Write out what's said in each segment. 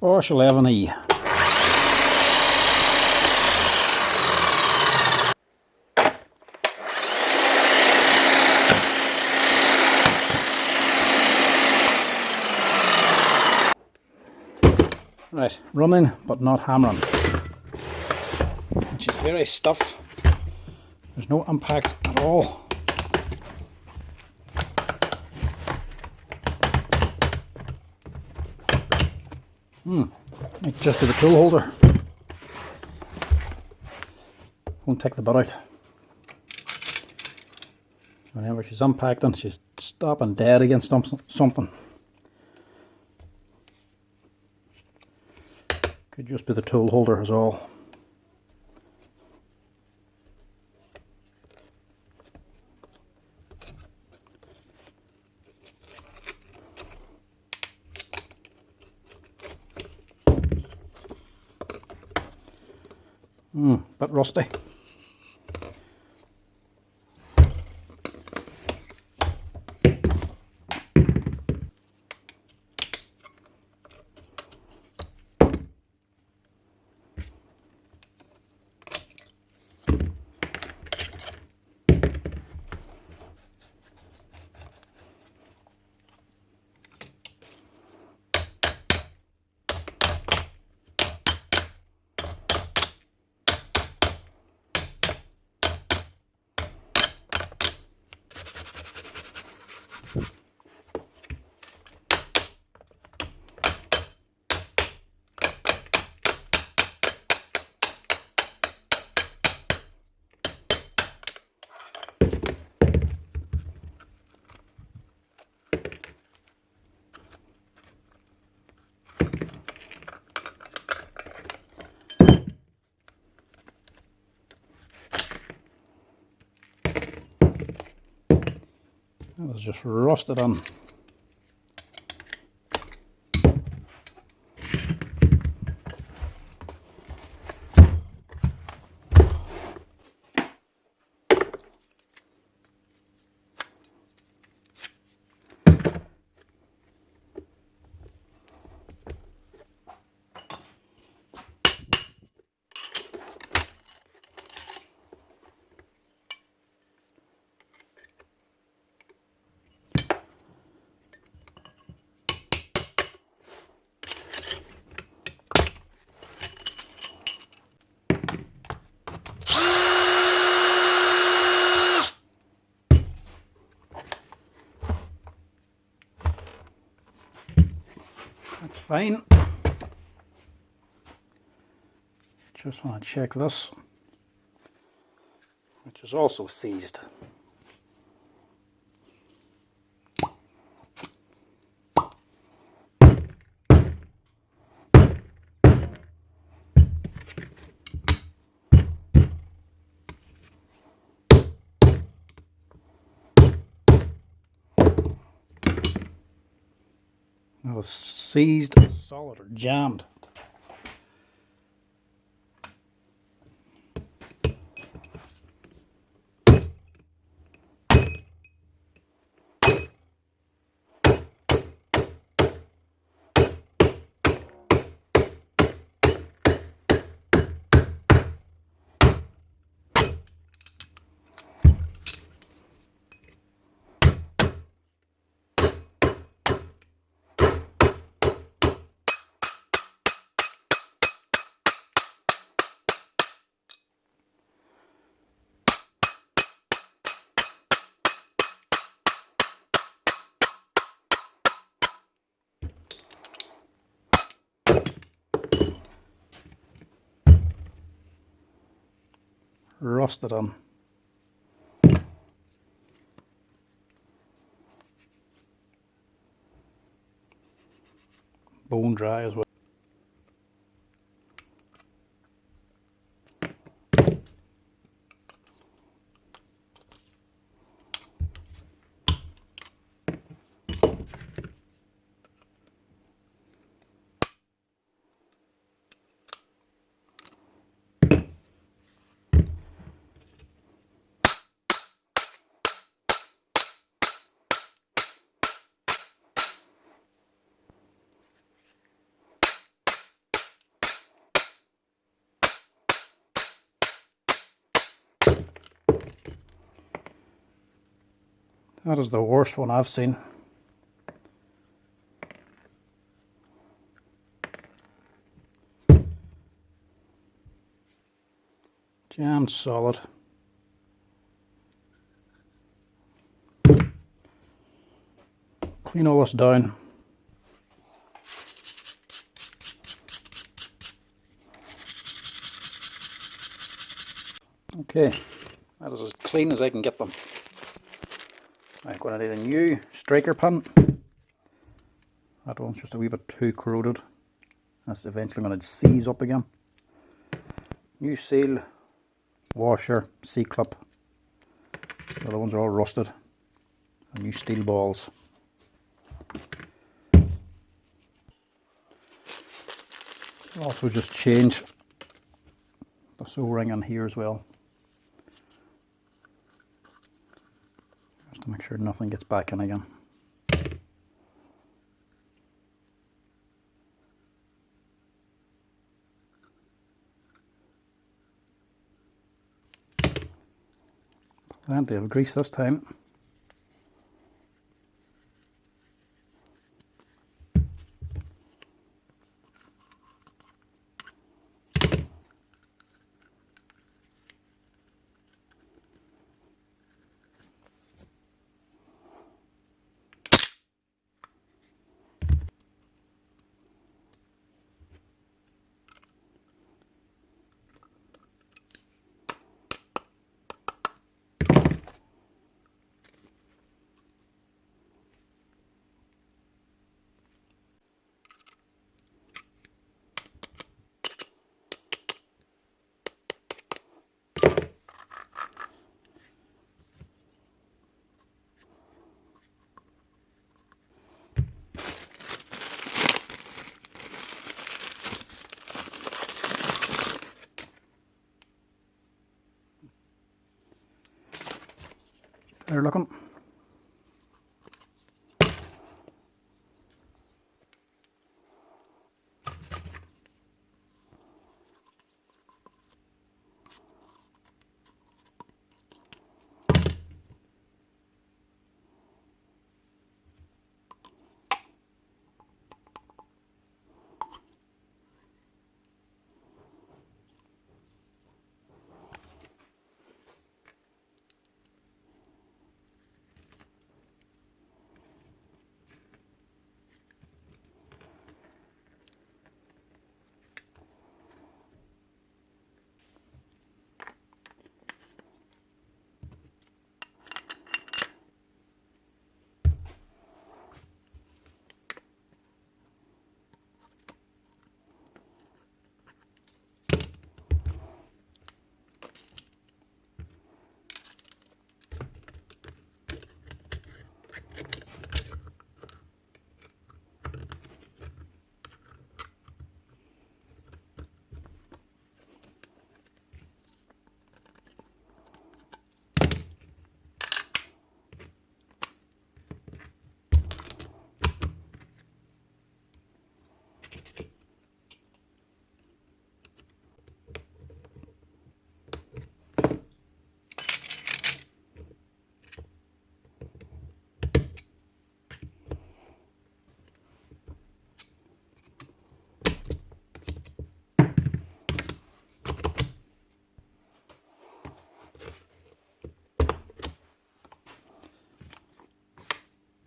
Bosch 11E. Right, running but not hammering, which is very stiff. There's no impact at all. Might just be the tool holder. Won't take the butt out. Whenever she's impacting, she's stopping dead against something. Could just be the tool holder is all. Bit rusty. That was just rusted on. That's fine. Just want to check this, which is also seized. That was seized, solid, or jammed. Rusted on. Bone dry as well. That is the worst one I've seen. Jammed solid. Clean all this down. Okay, that is as clean as I can get them. I'm going to need a new striker pin. That one's just a wee bit too corroded. That's eventually going to seize up again. New seal, washer, C-clip. The other ones are all rusted. And new steel balls. I'll also just change the O-ring in here as well. Just to make sure nothing gets back in again. Plenty of grease this time. Better looking.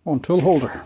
On tool holder.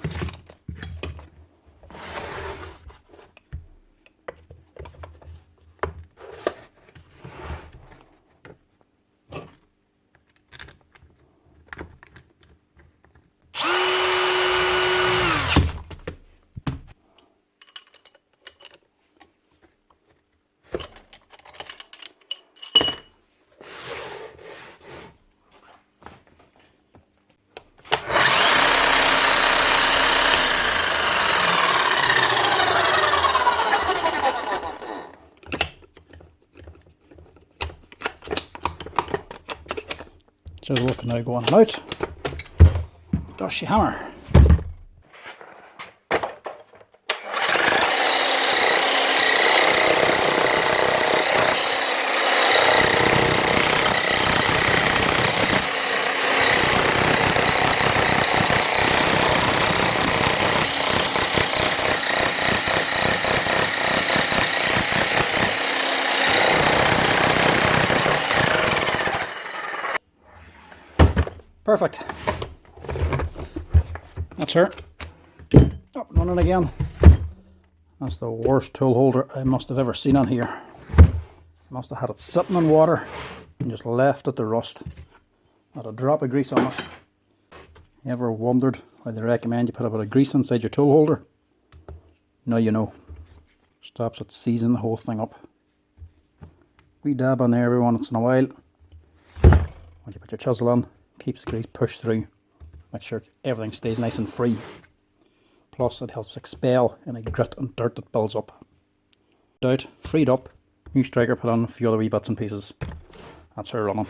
So we're looking now going out. Bosch hammer. Perfect. That's her. Up and running again. That's the worst tool holder I must have ever seen on here. Must have had it sitting in water and just left it to rust. Not a drop of grease on it. You ever wondered why they recommend you put a bit of grease inside your tool holder? Now you know. Stops it seizing the whole thing up. We dab on there every once in a while. Once you put your chisel on, keeps the grease pushed through. Make sure everything stays nice and free. Plus it helps expel any grit and dirt that builds up. Out, freed up, new striker put on, a few other wee bits and pieces. That's her running.